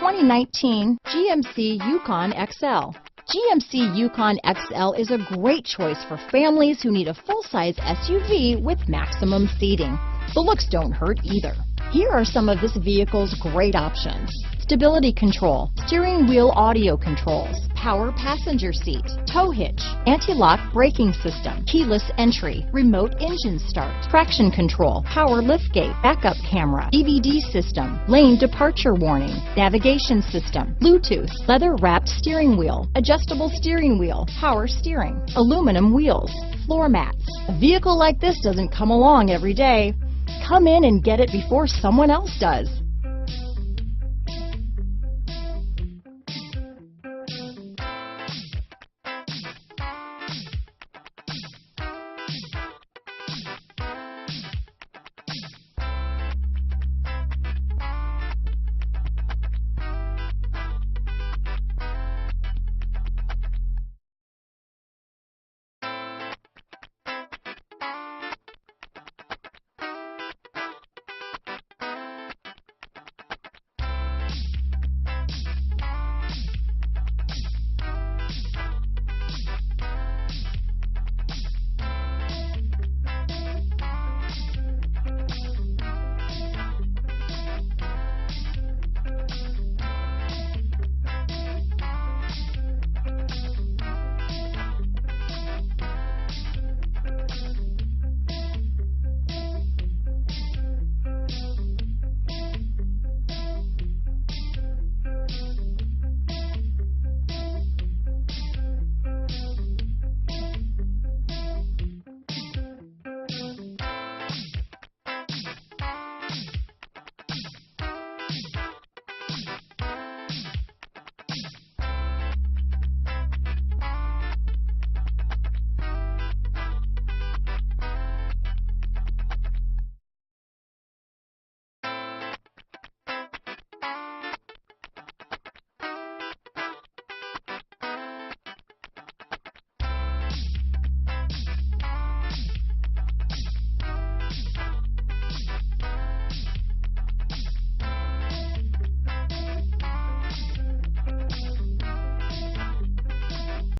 2019 GMC Yukon XL. GMC Yukon XL is a great choice for families who need a full-size SUV with maximum seating. The looks don't hurt either. Here are some of this vehicle's great options: stability control, steering wheel audio controls, power passenger seat, tow hitch, anti-lock braking system, keyless entry, remote engine start, traction control, power liftgate, backup camera, DVD system, lane departure warning, navigation system, Bluetooth, leather-wrapped steering wheel, adjustable steering wheel, power steering, aluminum wheels, floor mats. A vehicle like this doesn't come along every day. Come in and get it before someone else does.